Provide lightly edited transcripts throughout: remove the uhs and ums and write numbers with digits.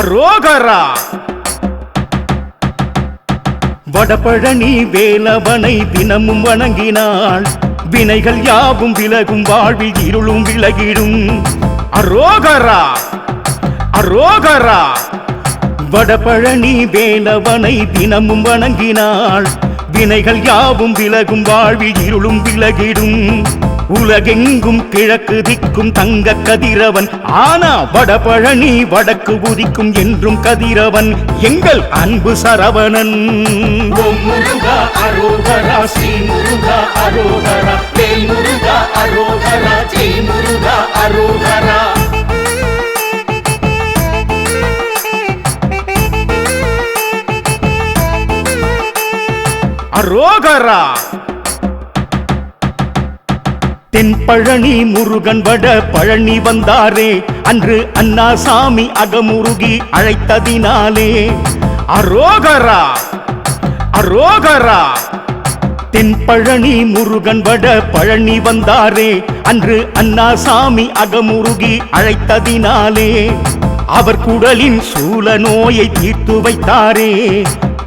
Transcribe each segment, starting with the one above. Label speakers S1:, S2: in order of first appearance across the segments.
S1: அரோகரா. வடபழனி வேலவனை தினமும் வணங்கினாள் வினைகள் யாவும் விலகும் வாழ்வில் இருளும் விலகிடும். அரோகரா அரோகரா. வடபழனி வேலவனை தினமும் வணங்கினாள் வினைகள் யாவும் விலகும் வாழ்வில் இருளும் விலகிடும். உலகெங்கும் கிழக்கு திக்கும் தங்க கதிரவன் ஆனா வடபழனி வடக்கு உதிக்கும் என்றும் கதிரவன் எங்கள் அன்பு சரவணன். ஓம் முருகா அரோகரா ஸ்ரீ முருகா அரோகரா வேல் முருகா அரோகரா ஜெய் முருகா அரோகரா. அரோகரா. தென்பழனி முருகன் வட பழனி வந்தாரே அன்று அண்ணாசாமி அகமுருகி அழைத்ததினாலே. அரோகரா அரோகரா. தென்பழனி முருகன் வட பழனி வந்தாரே அன்று அண்ணாசாமி அகமுருகி அழைத்ததினாலே. அவர் குடலின் சூல நோயை தீர்த்து வைத்தாரே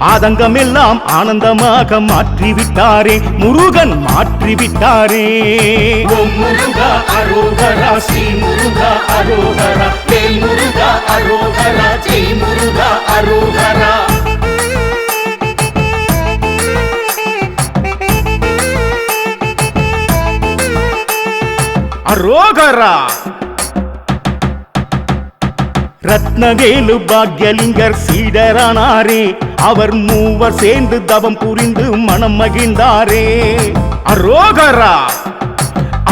S1: ஆதங்கமெல்லாம் ஆனந்தமாக மாற்றிவிட்டாரே முருகன் மாற்றிவிட்டாரே. ஓம் முருகா அரோகரா ஸ்ரீ முருகா அரோகரா வேல் முருகா அரோகரா ஜெய் முருகா அரோகரா. அரோகரா. ரத்னவேலு பாக்யலிங்கர் சீடரானாரே அவர் மூவர் சேர்ந்து தவம் புரிந்து மனம் மகிழ்ந்தாரே. அரோகரா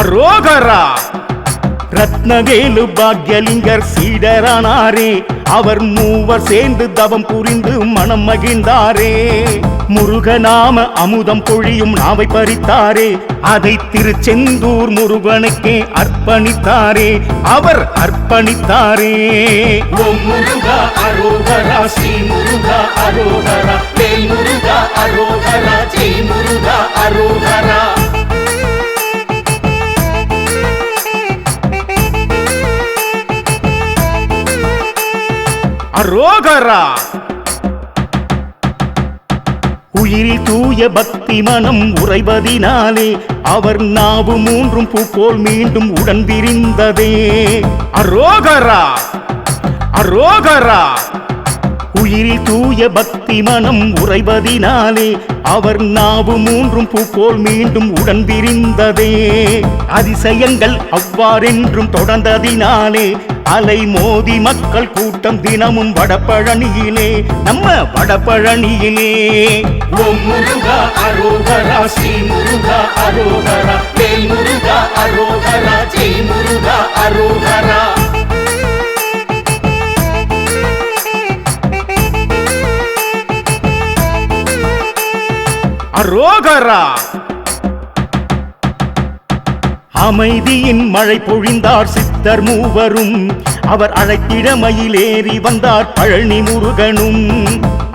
S1: அரோகரா. ரத்னவேலு பாக்யலிங்கர் சீடரானாரே அவர் மூவர் சேர்ந்து தவம் புரிந்து மனம் மகிழ்ந்தாரே. முருகநாம அமுதம் பொழியும் நாவை பறித்தாரே அதை திருச்செந்தூர் முருகனுக்கே அர்ப்பணித்தாரே அவர் அர்ப்பணித்தாரே. ஓம் முருகா அரோகரா ஸ்ரீ முருகா அரோகரா வேல் முருகா அரோகரா ஜெய் முருகா அரோகரா. அரோகரா. உயிரில் தூய பக்தி மனம் உறைவதினாலே அவர் நாவு மூன்றும் பூப்போல் மீண்டும் உடன் விரிந்ததே. அரோகரா அரோகரா. உயிரில் தூய பக்தி மனம் உறைவதினாலே அவர் நாவு மூன்றும் பூப்போல் மீண்டும் உடன் விரிந்ததே. அதிசயங்கள் அவ்வாறென்றும் தொடர்ந்ததினாலே அலை மோதி மக்கள் கூட்டம் தினமும் வடபழனியிலே நம்ம வடபழனியிலே. ஓம் முருகா அரோகரா ஸ்ரீ முருகா அரோகரா வேல் முருகா அரோகரா ஜெய் முருகா அரோகரா. அரோகரா. அமைதியின் மழை பொழிந்தார் சித்தர் மூவரும் அவர் அழைத்திட மயிலேறி வந்தார் பழனி முருகனும்.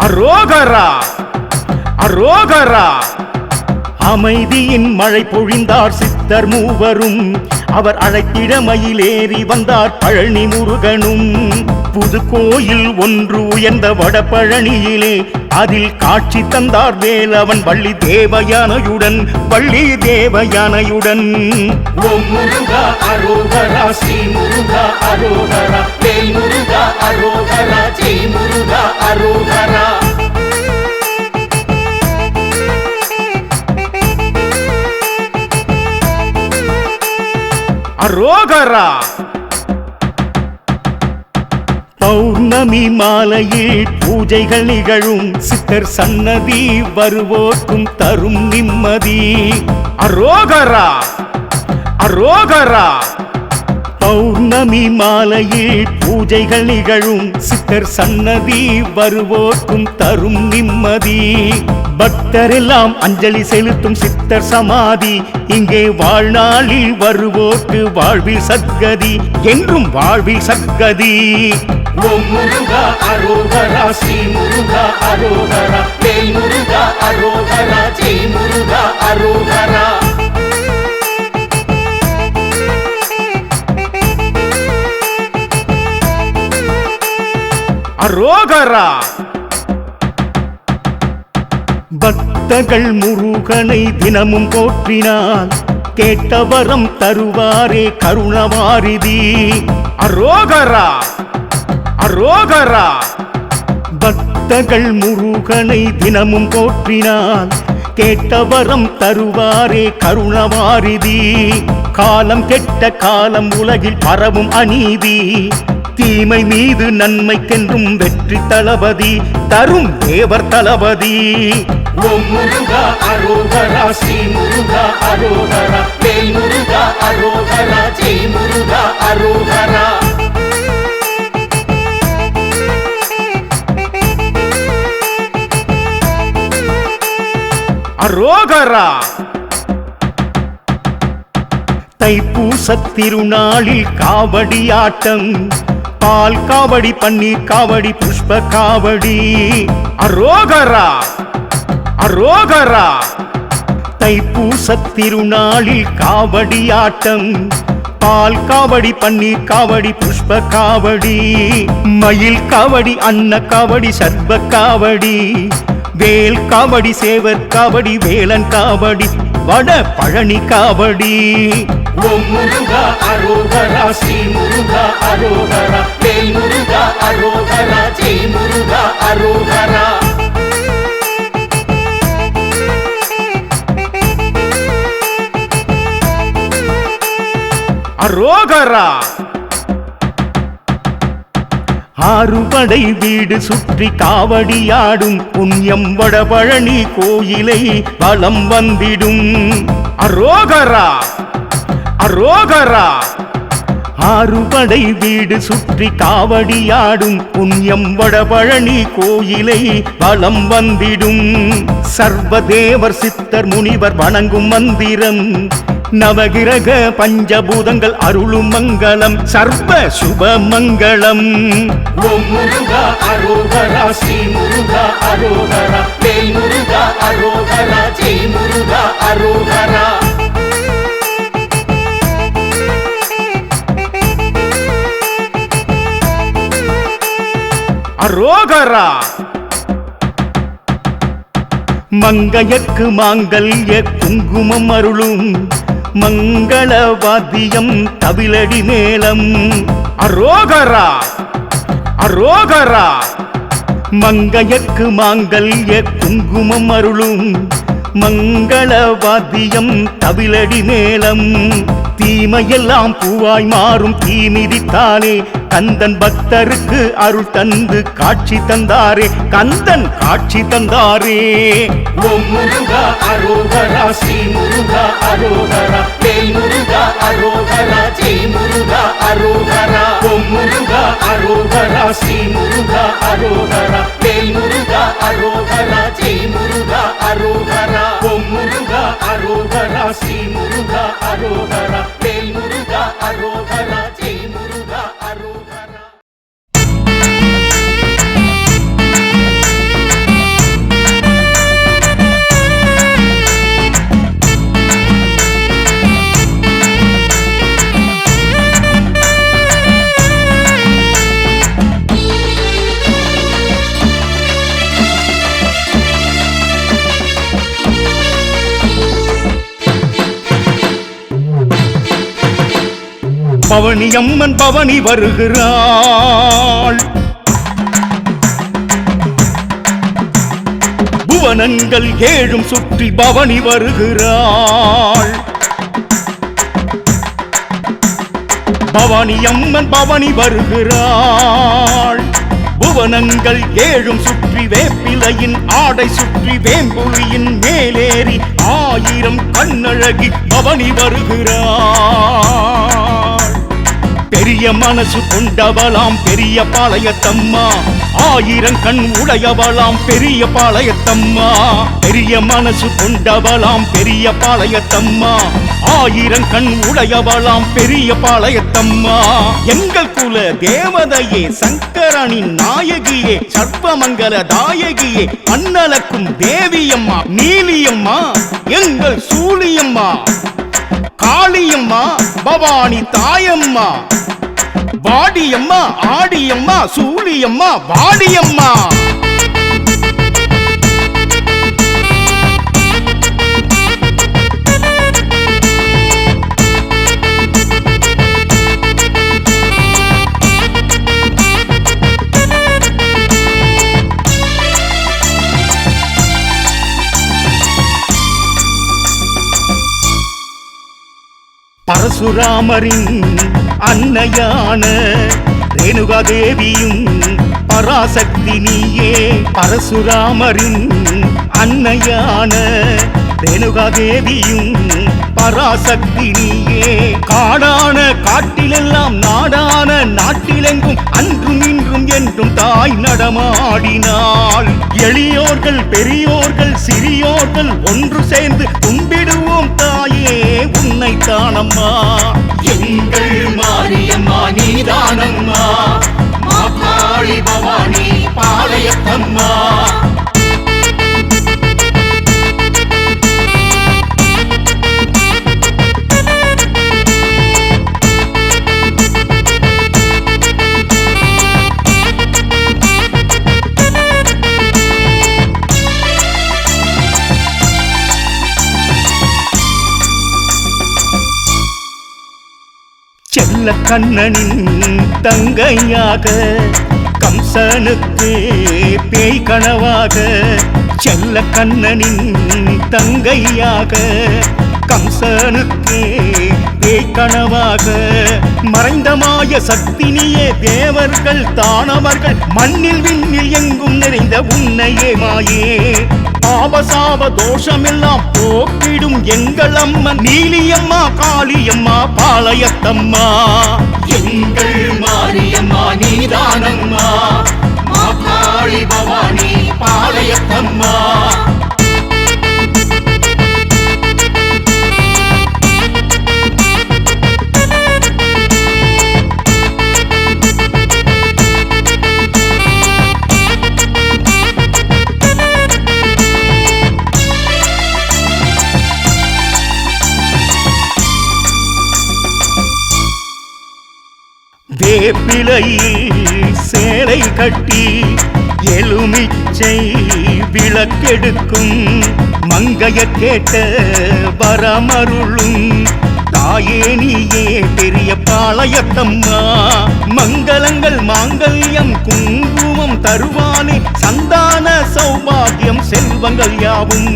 S1: அரோகரா அரோகரா. அமைதியின் மழை பொழிந்தார் சித்தர் மூவரும் அவர் அழைத்திட மயிலேறி வந்தார் பழனி முருகனும். புது கோயில் ஒன்று உயர்ந்த வடபழனியிலே அதில் காட்சி தந்தார் வேலவன் வள்ளி தேவயானையுடன் வள்ளி தேவயானையுடன். ஓம் முருகா அரோகரா ஸ்ரீ முருகா அரோகரா வேல் முருகா அரோகரா ஜெய் முருகா அரோகரா. அரோகரா. பௌர்ணமி மாலையில் பூஜைகள் நிகழும் சித்தர் சன்னதி வருவோர்க்கும் தரும் நிம்மதி. அரோகரா அரோகரா. பௌர்ணமி மாலையில் பூஜைகள் நிகழும் சித்தர் சன்னதி வருவோர்க்கும் தரும் நிம்மதி. பக்தரெல்லாம் அஞ்சலி செலுத்தும் சித்தர் சமாதி இங்கே வாழ்நாளில் வருவோர்க்கு வாழ்வில் சத்கதி என்றும் வாழ்வில் சத்கதி. ஓம் முருகா அரோகரா ஸ்ரீ முருகா அரோகரா வேல் முருகா அரோகரா ஜெய் முருகா அரோகரா. அரோகரா. பக்தர்கள் முருகனை தினமும் போற்றினால் கேட்டவரம் தருவாரே கருணவாரிதி. அரோகரா அரோகரா. பக்தர்கள் முருகனை தினமும் போற்றினால் கேட்டவரம் தருவாரே கருணவாரிதி. காலம் கெட்ட காலம் உலகில் பரவும் அநீதி, தீமை மீது நன்மைக்கென்றும் வெற்றி தளபதி தரும் தேவர் தளபதி. ஓம் முருகா அரோகரா, ஸ்ரீ முருகா அரோகரா, வேல் முருகா அரோகரா, ஜெய் முருகா அரோகரா. அரோகரா. தைப்பூசத் திருநாளில் காவடி ஆட்டம், பால் காவடி, பன்னீர் காவடி, புஷ்ப காவடி. அரோகரா அரோகரா. தைப்பூசத் திருநாளில் காவடி ஆட்டம், பால் காவடி, பன்னீர் காவடி, புஷ்ப காவடி. மயில் காவடி, அன்ன காவடி, சர்ப காவடி, வேல் காவடி, சேவர் காவடி, வேலன் காவடி, வட பழனி காவடி. ஓம் முருகா அரோகரா, ஸ்ரீ முருகா அரோகரா, வேல் முருகா அரோகரா, ஜெய் முருகா அரோகரா. அரோகரா. ஆறுபடை வீடு சுற்றி காவடியாடும் புண்ணியம் வடபழனி கோயிலை வலம் வந்திடும். அரோகரா அரோகரா. ஆறுபடை வீடு சுற்றி காவடியாடும் புண்ணியம் வடபழனி கோயிலை வலம் வந்திடும். சர்வதேவர் சித்தர் முனிவர் வணங்கும் மந்திரம், நவகிரக பஞ்சபூதங்கள் அருளும் மங்களம், சர்வ சுப மங்களம். ஓம் முருகா அரோகரா, ஸ்ரீ முருகா அரோகரா, வேல் முருகா அரோகரா, ஜெய் முருகா அரோகரா. அரோகரா. மங்கையக்கு மாங்கல்ய குங்குமம் அருளும் மங்களவாத்தியம் தவிலடி மேளம். அரோகரா அரோகரா. மங்கையக்கு மாங்கல்ய குங்குமம் அருளும் மங்களவாத்தியம் தவிலடி மேளம். தீமையெல்லாம் பூவாய் மாறும் தீமிதித்தானே கந்தன் பக்தருக்கு அருள் தந்து காட்சி தந்தாரே, கந்தன் காட்சி தந்தாரே. ஓம் முருகா அரோகரா, ஸ்ரீ முருகா அரோகரா, வேல் முருகா அரோகரா, ஜெய் முருகா அரோகரா. ஓம் முருகா அரோகரா, ஸ்ரீ முருகா அரோகரா, வேல் முருகா அரோகரா, ஜெய் முருகா அரோகரா. ஓம் முருகா அரோகரா, ஸ்ரீ முருகா அரோகரா, வேல் முருகா அரோகரா, ஜெய் முருகா அரோகரா. பவனி அம்மன் பவனி வருகிறாள், புவனங்கள் ஏழும் சுற்றி பவனி வருகிறாள். பவனி அம்மன் பவனி வருகிறாள், புவனங்கள் ஏழும் சுற்றி வேப்பிலையின் ஆடை சுற்றி வேம்புலியின் மேலேறி 1000 கண்ணழகி பவனி வருகிறாள். பெரிய மனசு கொண்டவளாம் பெரிய பாளையத்தம்மா, 1000 கண் உடையவளாம் பெரிய பாளையத்தம்மா. பெரிய மனசு கொண்டவளாம் பெரிய பாளையத்தம்மா, 1000 கண் உடையவளாம் பெரிய பாளையத்தம்மா. எங்கள் குல தேவதையே, சங்கரனின் நாயகியே, சர்வமங்கல தாயகியே, அண்ணலக்கும் தேவியம்மா, நீலியம்மா, எங்கள் சூழியம்மா, காளியம்மா, பவானி தாயம்மா. வாடியம்மா ஆடியம்மா சூழியம்மா வாடியம்மா. பரசுராமரின் அன்னையான ரேணுகா தேவியும் பராசக்தி நீயே. பரசுராமரின் அன்னையான ரேணுகா தேவியும் பராசக்தி நீயே. காடான காட்டிலெல்லாம் நாடான நாட்டிலெங்கும் அன்றும் இன்றும் என்றும் தாய் நடமாடினாள். எளியோர்கள் பெரியோர்கள் சிறியோர்கள் ஒன்று சேர்ந்து கும்பிடுவோம் தாயே உன்னை தானம்மா.
S2: எங்கள் மாரியம்மா நீதானம்மா, மாகாளி பவானி பாளையத்தம்மா.
S1: செல்ல கண்ணனின் தங்கையாக கம்சனுக்கு பேய் கனவாக. செல்ல கண்ணனின் தங்கையாக கம்சனுக்கு பேய் கனவாக. மறைந்த மாய சக்தினியே தேவர்கள் தானவர்கள் மண்ணில் விண்ணில் எங்கும் நிறைந்த உன்னையே மாயே. பாவசாப தோஷமெல்லாம் போக்கிடும் எங்கள் அம்மன் நீலியம்மா காளியம்மா பாளையத்தம்மா.
S2: எங்கள் மாரியம்மா நீதானம்மா, மாகாளி பவானி பாளையத்தம்மா.
S1: வேப்பிலையில் சேலை கட்டி எலுமிச்சை விளக்கெடுக்கும் மங்கைய கேட்ட வரமருளும் தாயே நீயே பெரிய பாளையத்தம்மா. மங்களங்கள் மாங்கல்யம் குங்குமம் தருவானே சந்தான சௌபாகியம் செல்வங்கள் யாவும்.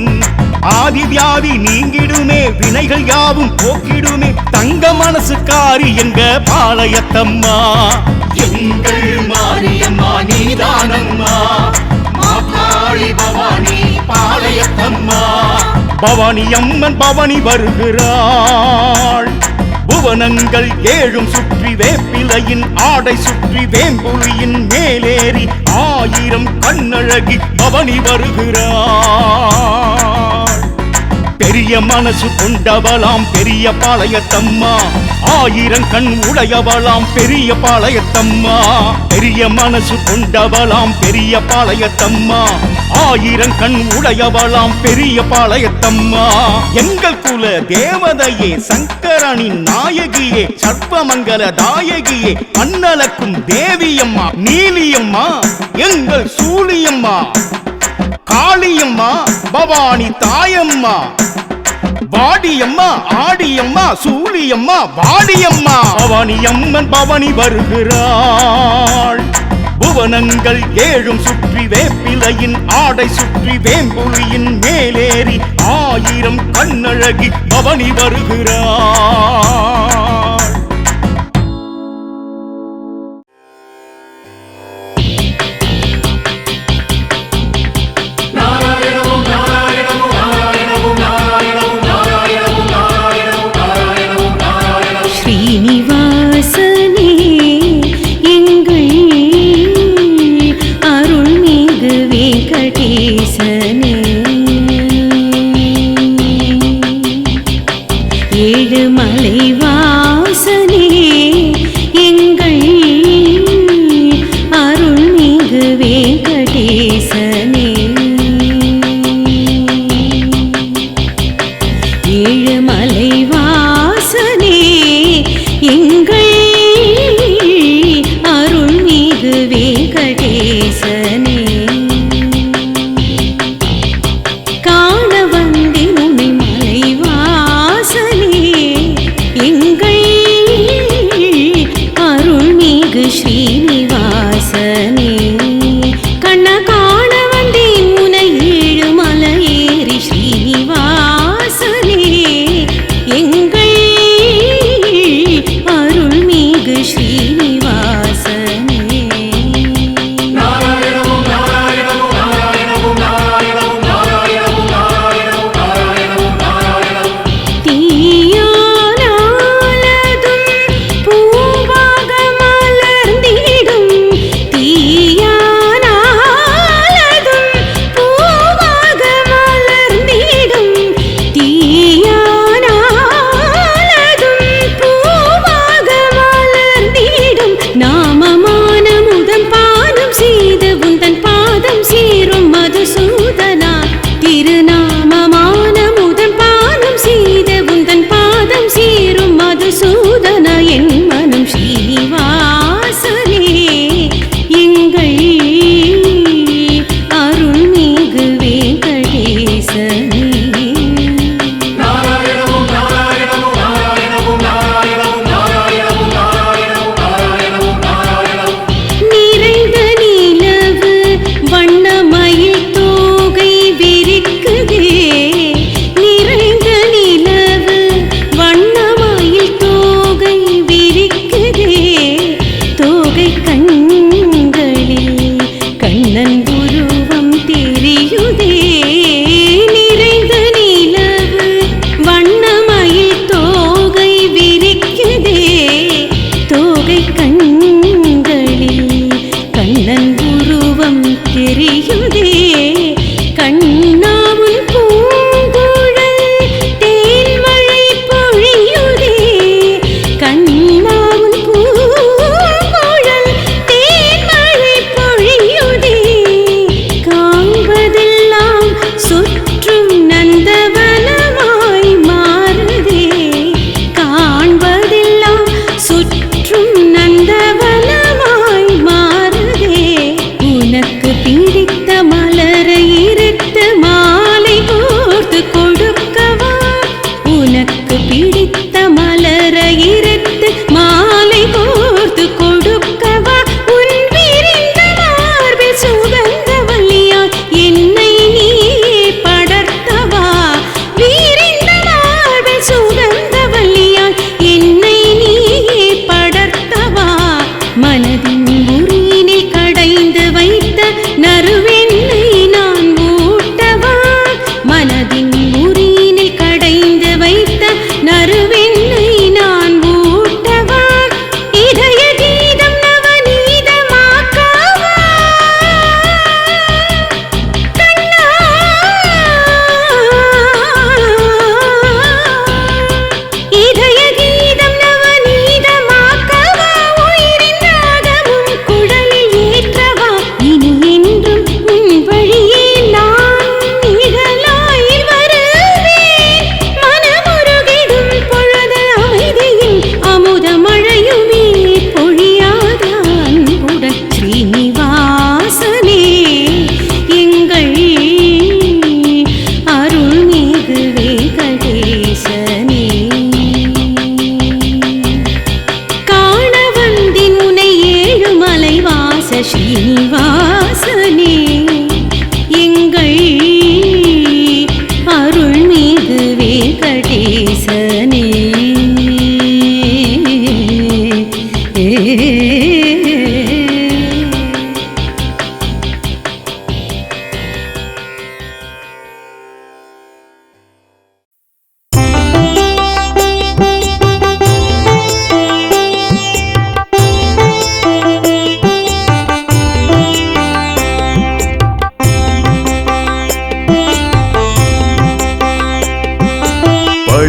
S1: ஆதி வியாதி நீங்கிடுமே வினைகள் யாவும் போக்கிடுமே தங்க மனசுக்காரி எங்க பாளையத்தம்மா.
S2: எங்கள் மாரியம்மா நீதானம்மா, மாகாளி பவானி பாளையத்தம்மா.
S1: பவானி அம்மன் பவனி வருகிறாள். புவனங்கள் ஏழும் சுற்றி வேப்பிலையின் ஆடை சுற்றி வேம்புலியின் மேலேறி 1000 கண்ணழகி பவனி வருகிறாள். பெரிய மனசு கொண்டவளாம் பெரிய பாளையத்தம்மா. 1000 கண் உடையவளாம் பெரிய பாளையத்தம்மா. பெரிய மனசு கொண்டவளாம் பெரிய பாளையத்தம்மா. 1000 கண் உடையவளாம் பெரிய பாளையத்தம்மா. எங்கள் குல தேவதையே சங்கரனின் நாயகியே சர்வமங்கல தாயகியே அன்னலக்கும் தேவியம்மா நீலியம்மா எங்கள் சூழியம்மா காளியம்மா பவானி தாயம்மா. வாடியம்மா ஆடியம்மா சூழியம்மா வாடியம்மா. பவானி அம்மன் பவனி வருகிறாள். புவனங்கள் ஏழும் சுற்றி வேப்பிலையின் ஆடை சுற்றி வேம்புலியின் மேலேறி 1000 கண்ணழகி பவனி வருகிறாள்.
S3: ஏழுமலை வாசனே எங்கள்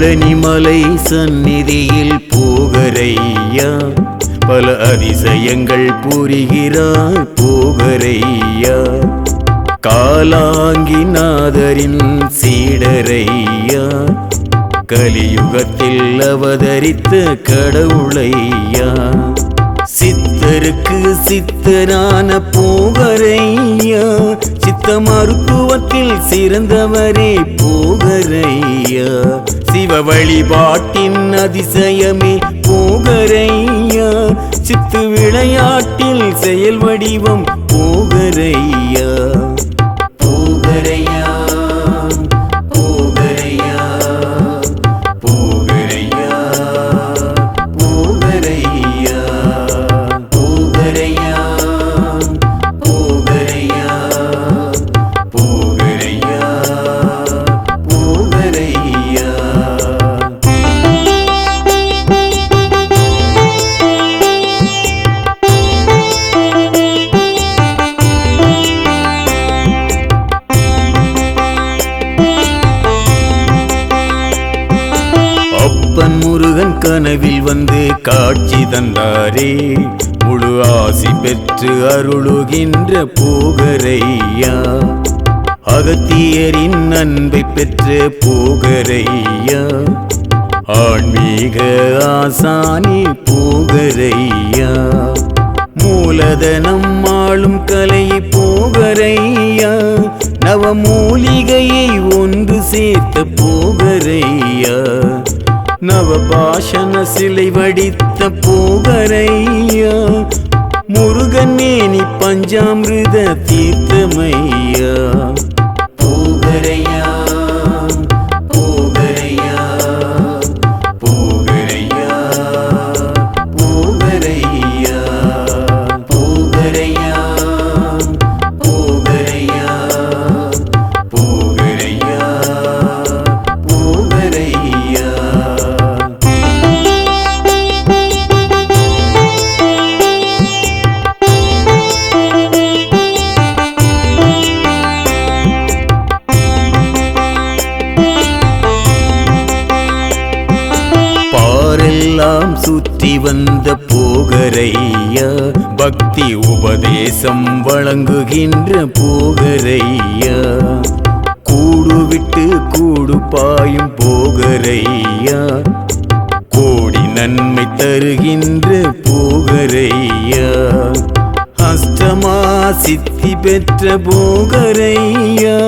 S3: பழனிமலை சந்நிதியில் போகரையா பல அதிசயங்கள் புரிகிறார் போகரையா காலாங்கிநாதரின் சீடரையா கலியுகத்தில் அவதரித்த கடவுளையா சித்தருக்கு சித்தரான போகரையா சித்த மருத்துவத்தில் சிறந்தவரே போகரையா சிவ வழிபாட்டின் அதிசயமே போகரையா சித்து விளையாட்டில் செயல் வடிவம் போகரையா போகரையா போகரையா போகரையா போகரையா போகரையா போகரையா போகரையா போகரையா அப்பன் முருகன் கனவில் வந்து காட்சி தந்தாரே முழு ஆசி பெற்று அருளுகின்ற போகரையா அகத்தியரின் அன்பை பெற்ற போகரையா ஆன்மீக ஆசானி போகரையா மூலதனம் ஆளும் கலை போகரையா நவமூலிகையை ஒன்று சேர்த்த போகரையா நவபாஷண சிலை வடித்த போகரையா முருகன் மேனி பஞ்சாமிருத தீர்த்தமையா போகரையா போகரையா போகரையா போகரையா போகரையா போகரையா போகரையா போகரையா பாரெல்லாம் சுற்றி வந்த போகரையா பக்தி உபதேசம் வழங்குகின்ற போகரையா கூடு விட்டு கூடு பாயும் போகரையா கோடி நன்மை தருகின்ற போகரையா அஷ்டமா சித்தி பெற்ற போகரையா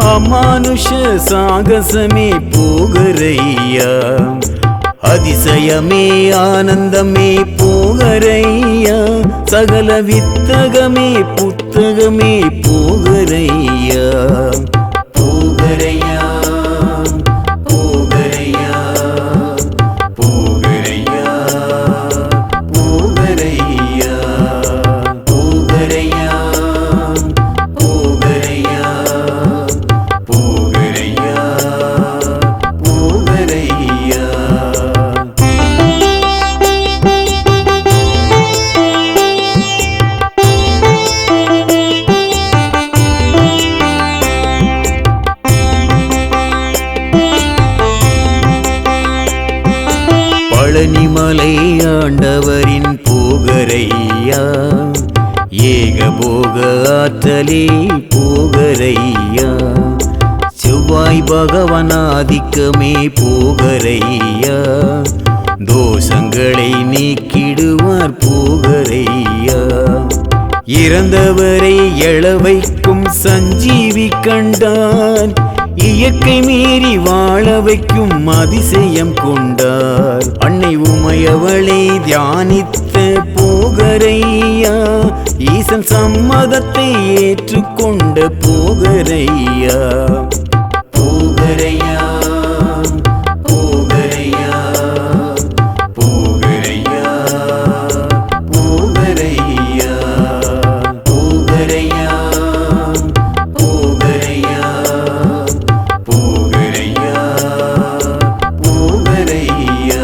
S3: அமானுஷ சாகசமே போகரையா அதிசயமே ஆனந்தமே போகரையா சகல வித்தகமே புத்தகமே போகரையா போகரையா போகரையா போகரையா போகரையா போகரையா போகரையா போகரையா போகரையா பழனிமலை ஆண்டவரின் போகரையா ஏகபோக ஆற்றலே போகரையா செவ்வாய் பகவனாதிக்கமே போகரையா தோஷங்களை நீக்கிடுவார் போகரையா இறந்தவரை எழ வைக்கும் சஞ்சீவி கண்டார் இயற்கை மீறி வாழ வைக்கும் அதிசயம் கொண்டார் அன்னை உமையவளை தியானித்த போகரையா ஈசன் சம்மதத்தை ஏற்றுக்கொண்ட போகரையா போகரையா போகரையா போகரையா போகரையா போகரையா போகரையா போகரையா போகரையா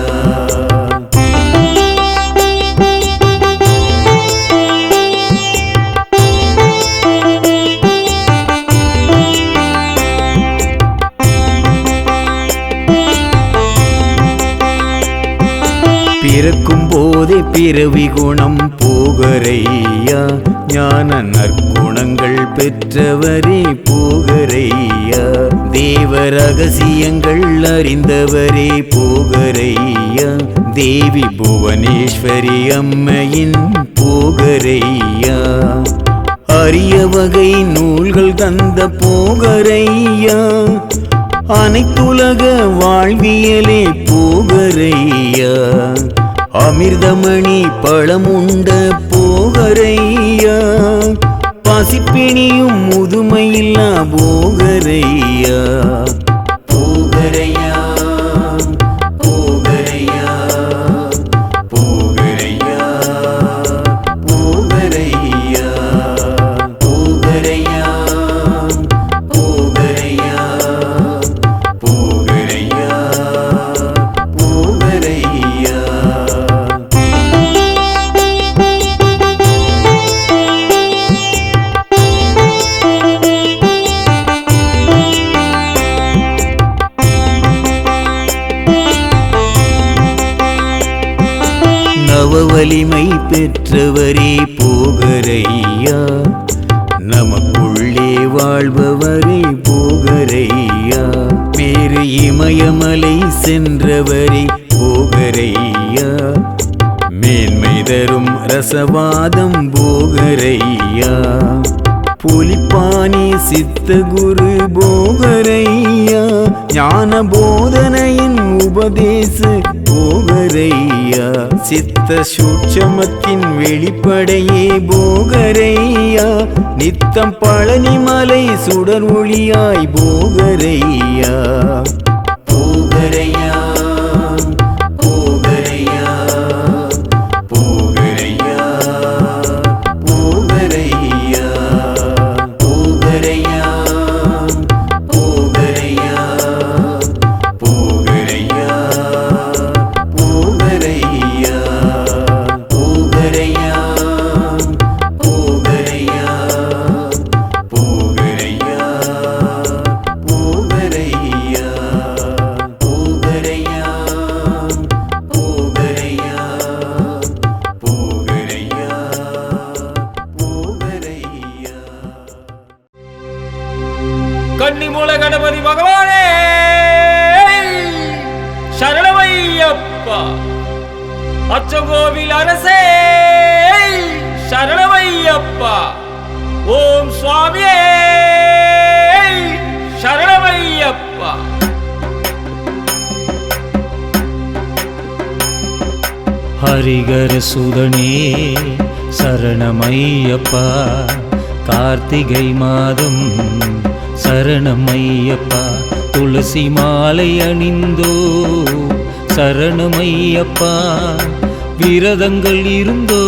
S3: பிறக்கும் போதே பிறவி குணம் போகரையா, ஞான நற்குணங்கள் பெற்றவரே போகரையா, தேவ ரகசியங்கள் அறிந்தவரே போகரையா, தேவி புவனேஸ்வரி அம்மையின் போகரையா, அரிய வகை நூல்கள் தந்த போகரையா, அனைத்துலக வாழ்வியலே போகரையா, அமிர்தமணி பழமுண்ட போகரையா, பசிப்பிணியும் முதுமையில்லா போகரையா, போகரையா போகரையா போகரையா போகரையா போகரையா போகரையா போகரையா போகரையா. நவ வலிமை பெற்றவரே போகரையா, நமக்குள்ளே வாழ்பவரே போகரையா, வேறு இமயமலை சென்றவரே போகரையா, மேன்மை தரும் ரசவாதம் போகரையா, புலிப்பாணி சித்த குரு போகரையா, ஞான போதனையின் உபதேச போகரையா, சித்த சூட்சமத்தின் வெளிப்படையே போகரையா, நித்தம் பழனிமலை சுடர் ஒளியாய் போகரையா, போகரையா போகரையா போகரையா போகரையா போகரையா போகரையா போகரையா போகரையா போகரையா போகரையா போகரையா போகரையா போகரையா போகரையா போகரையா போகரையா.
S4: கன்னிமூல கணபதி பகவானே சரணமையப்பா, அச்சங்கோவில் அரசே சரணமையப்பா, ஓம் சுவாமியே சரணமையப்பா. ஹரிகர சுதனே சரணமையப்பா, கார்த்திகை மாதம் சரணமையப்பா, துளசி மாலை அணிந்தோ சரணமையப்பா, விரதங்கள் இருந்தோ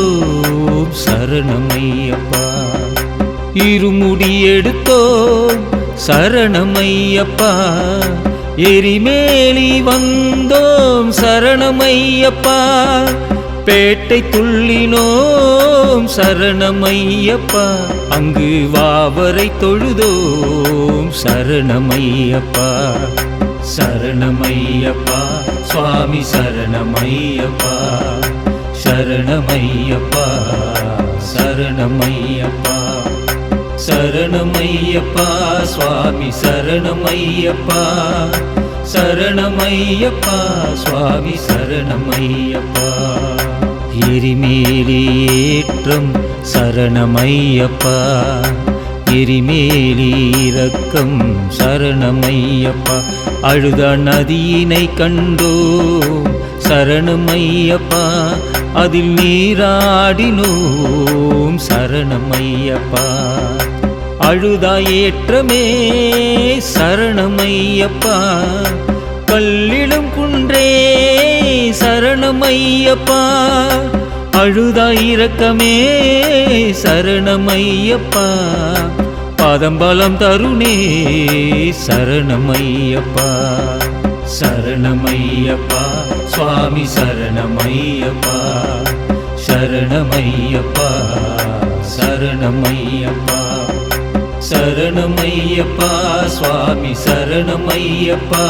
S4: சரணமையப்பா, இருமுடி எடுத்தோம் சரணமையப்பா, எரிமேலி வந்தோம் சரணமையப்பா, பேட்டை துள்ளினோம் சரணமையப்பா, அங்கு வாவரை தொழுதோம் சரணமையப்பா, சரணமையப்பா சுவாமி சரணமையப்பா, சரணமையப்பா சரணமையப்பா, சரணமையப்பா சுவாமி சரணமையப்பா, சரணமையப்பா சுவாமி சரணமையப்பா, எரிமேலி ஏற்றம் சரணமையப்பா, எரிமேலி இரக்கம் சரணமையப்பா, அழுத நதியினை கண்டோ சரணமையப்பா, அதில் நீராடினோம் சரணமையப்பா, அழுதா ஏற்றமே சரணமையப்பா, கல்லிலும் குன்றே சரணமையப்பா, அழுதா இரக்கமே சரணமையப்பா, பாதம்பலம் தருணே சரணமையப்பா, சரணமையப்பா சுவாமி சரணமையப்பா, சரணமையப்பா சரணமையப்பா, சரணமையப்பா சுவாமி சரணமையப்பா,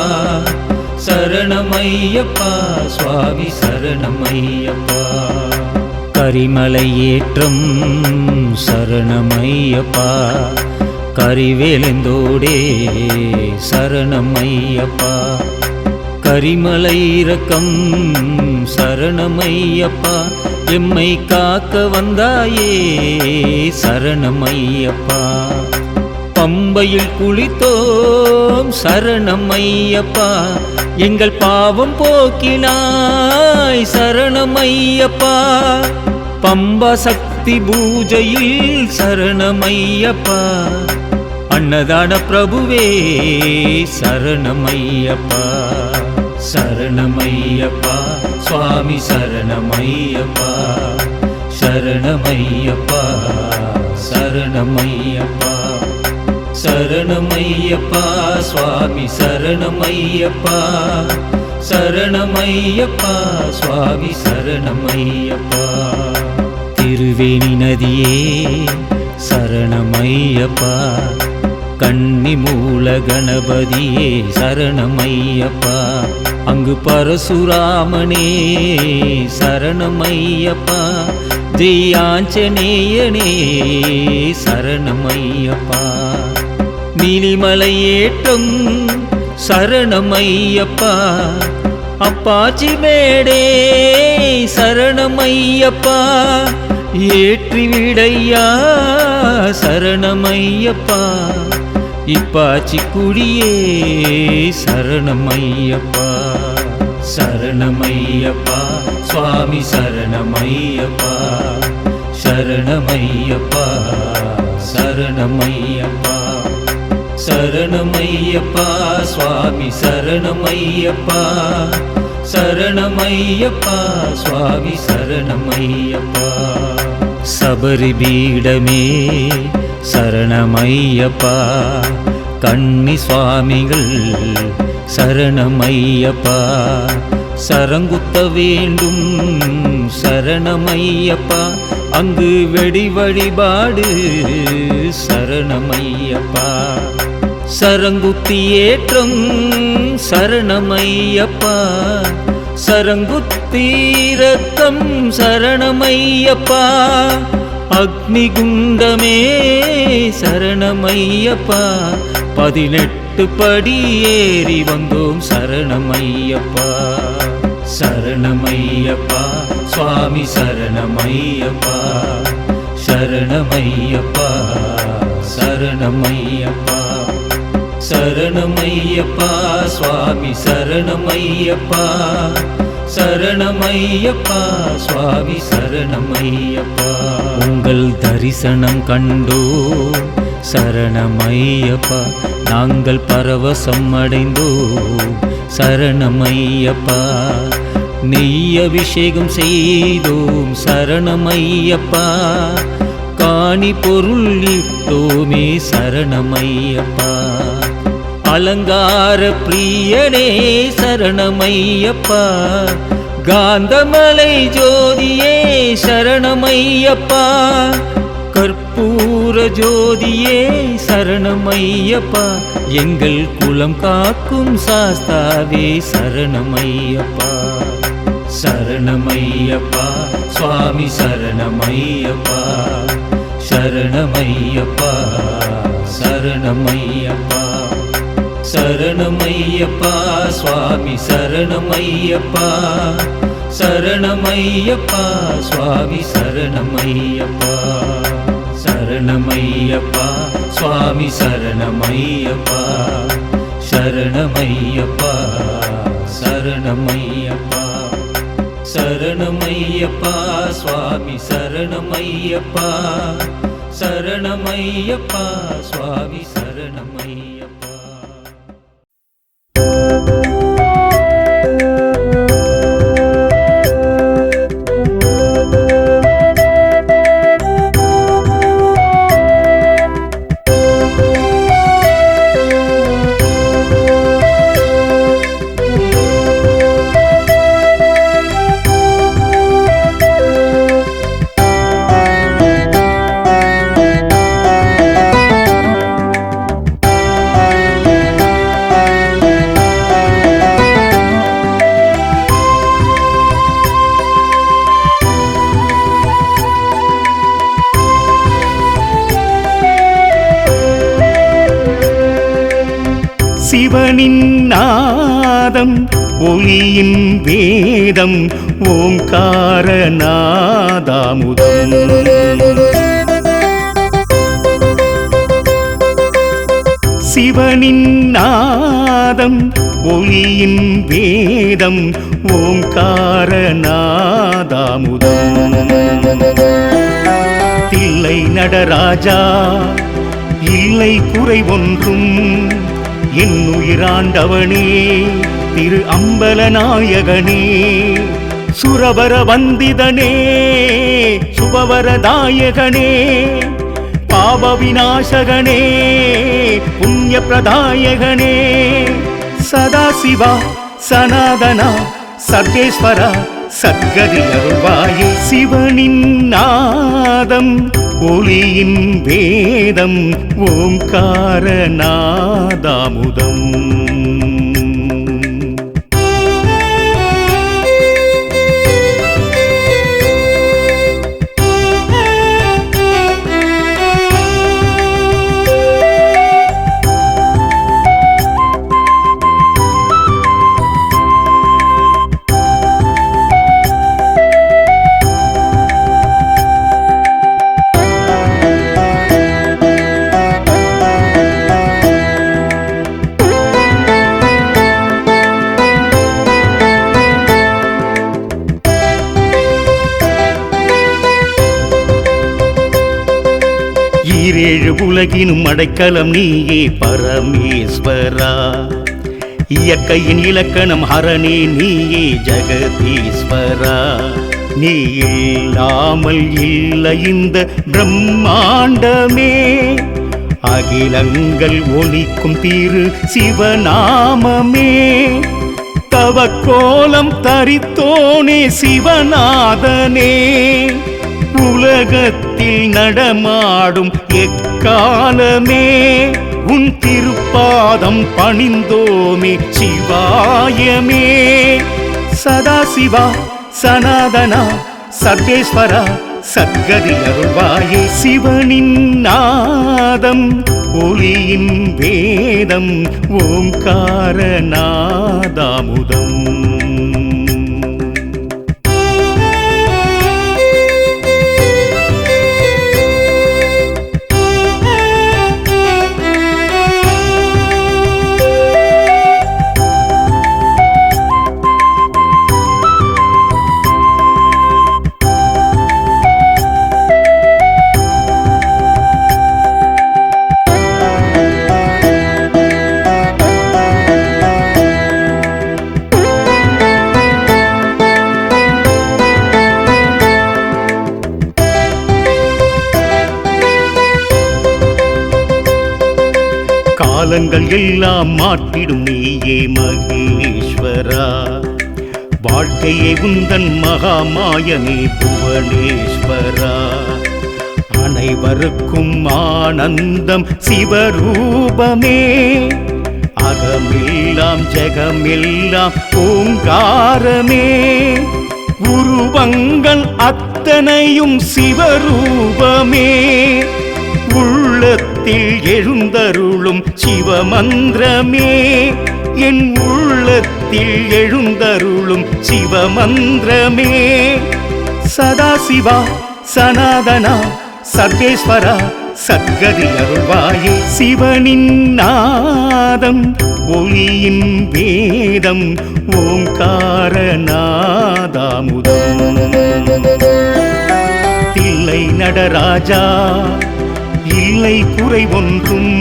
S4: சரணமையப்பா சுவாமி சரணமையப்பா. கரிமலை ஏற்றம் சரணமையப்பா, கரிவேலந்தோடே சரணமையப்பா. கரிமலை இரக்கம் சரணமையப்பா, எம்மை காக்க வந்தாயே சரணமையப்பா. பம்பையில் குளித்தோம் சரணமையப்பா, எங்கள் பாவம் போக்கினாய் சரணமையப்பா. பம்பா சக்தி பூஜையில் சரணமையப்பா, அன்னதான பிரபுவே சரணமையப்பா. சரணமையப்பா சுவாமி சரணமையப்பா, சரணமையப்பா சரணமையப்பா. சரணமையப்பா சுவாமி சரணமையப்பா, சரணமையப்பா சுவாமி சரணமையப்பா. திருவேணி நதியே சரணமையப்பா, கன்னி மூல கணபதியே சரணமையப்பா. அங்கு பரசுராமனே சரணமையப்பா, ஜெயாஞ்சனேயனே சரணமையப்பா. நீலிமலை ஏற்றம் சரணமையப்பா, அப்பாச்சி மேடே சரணமையப்பா. ஏற்றி விடையா சரணமையப்பா, இப்பாச்சி குடியே சரணமையப்பா. சரணமையப்பா சுவாமி சரணமையப்பா, சரணமையப்பா சரணமையப்பா. சரணமையப்பா சுவாமி சரணமையப்பா, சரணமையப்பா சுவாமி சரணமையப்பா. சபரி பீடமே சரணமையப்பா, கன்னி சுவாமிகள் சரணமையப்பா. சரங்குத்த வேண்டும் சரணமையப்பா, அங்கு வெடி வழிபாடு சரணமையப்பா. சரங்குத்தி ஏற்றம் சரணமையப்பா, சரங்குத்தீரக்கம் சரணமையப்பா. அக்னிகுண்டமே சரணமையப்பா, 18 படி ஏறி வந்தோம் சரணமையப்பா. சரணமையப்பா சுவாமி சரணமையப்பா, சரணமையப்பா சரணமையப்பா. சரணமையப்பா சுவாமி சரணமையப்பா, சரணமையப்பா சுவாமி சரணமையப்பா. உங்கள் தரிசனம் கண்டோ சரணமையப்பா, நாங்கள் பரவசம் அடைந்தோம் சரணமையப்பா. நெய் அபிஷேகம் செய்தோம் சரணமையப்பா, காணி பொருள் இட்டோமே சரணமையப்பா. அலங்கார பிரியனே சரணமையப்பா, காந்தமலை ஜோதியே சரணமையப்பா. கற்பூர ஜோதியே சரணமையப்பா, எங்கள் குலம் காக்கும் சாஸ்தாவே சரணமையப்பா. சரணமையப்பா சுவாமி சரணமையப்பா, சரணமையப்பா சரணமையப்பா. சரணமையப்பா சுவாமி சரணமையப்பா, சரணமையப்பா சுவாமி சரணமையப்பா. சரணமையப்பா சுவாமி சரணமையப்பா, சரணமையப்பா சரணமையப்பா. சரணமையப்பா சுவாமி சரணமையப்பா, சரணமையப்பா சுவாமி சரணமையப்பா.
S1: சிவனின் நாதம் ஒளியின் வேதம் ஓங்கார நாதாமுதம். சிவனின் நாதம் ஒளியின் வேதம் ஓங்கார நாதாமுதம். தில்லை நடராஜா இல்லை குறை ஒன்றும் என் உயிராண்டவனே திரு அம்பலநாயகனே. சுரவர வந்திதனே சுபவரதாயகனே பாப விநாசகனே புண்ணிய பிரதாயகனே. சதாசிவா சனாதனா சர்வேஸ்வரா சத்கதி அருள்வாயே. சிவனின் நாதம் ஒளியின் வேதம் ஓங்கார நாதாமுதம். ஈரேழு உலகினும் அடைக்கலம் நீயே பரமேஸ்வரா. இயற்கையின் இலக்கணம் ஹரணே நீயே ஜெகதீஸ்வரா. நீ இல்லாமல் இல்லை இந்த பிரம்மாண்டமே. அகிலங்கள் ஒலிக்கும் திரு சிவநாமமே. தவக்கோலம் தரித்தோனே சிவநாதனே. உலகத்தில் நடமாடும் எக்காலமே உன் திருப்பாதம் பணிந்தோமே சிவாயமே. சதாசிவா சனாதனா சர்வேஸ்வரா சத்கதி அருள்வாயே. சிவனின் நாதம் ஒளியின் வேதம் ஓங்கார நாதாமுதம். காலங்கள் எல்லாம் மாற்றிடும் நீயே மகேஸ்வரா. வாழ்க்கையை உந்தன் மகாமாயமே புவனேஸ்வரா. அனைவருக்கும் ஆனந்தம் சிவரூபமே. அகமெல்லாம் ஜெகமெல்லாம் ஓங்காரமே. உருவங்கள் அத்தனையும் சிவரூபமே. உள்ளத்தில் எழுந்தருளும் சிவமந்திரமே. என் உள்ளத்தில் எழுந்தருளும் சிவமந்திரமே. சதாசிவா சனாதனா சர்வேஸ்வரா சத்கதி அருள்வாயே. சிவனின் நாதம் ஒளியின் வேதம் ஓங்கார நாதாமுதம். தில்லை நடராஜா இல்லை குறை ஒன்றும்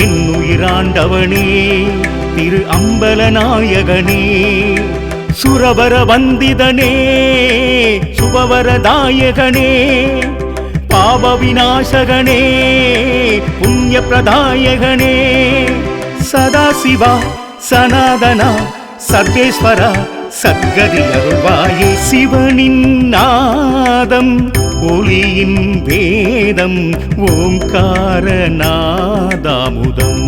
S1: என் உயிராண்டவனே திரு அம்பலநாயகனே. சுரவர வந்திதனே சுபவரதாயகனே பாப விநாசகனே புண்ணிய பிரதாயகனே. சதாசிவா சனாதனா சர்வேஸ்வரா சத்கதி அருள்வாயே. சிவனின் நாதம் ஒளியின் வேதம் ஓங்கார நாதாமுதம்.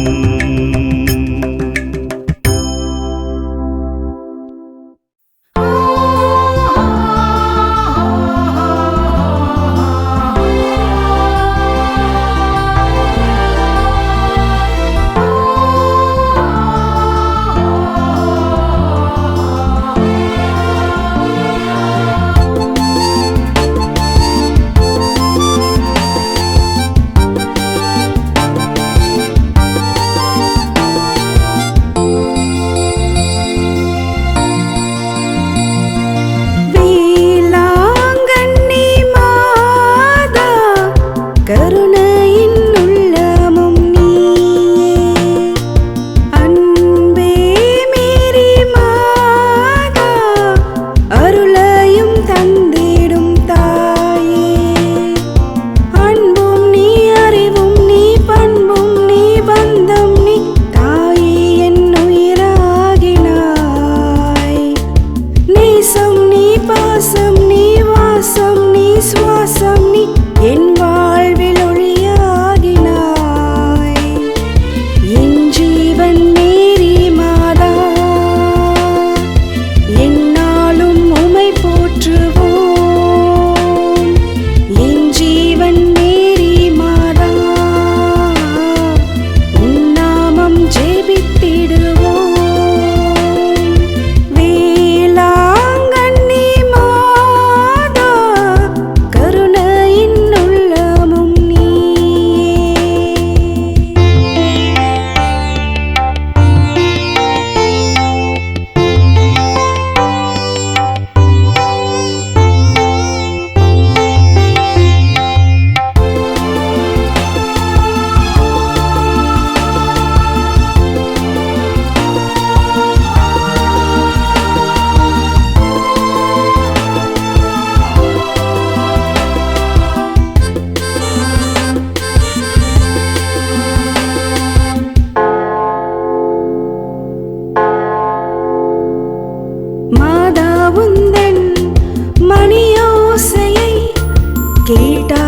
S5: மாதா உந்தன் மணியோசையை கேட்டா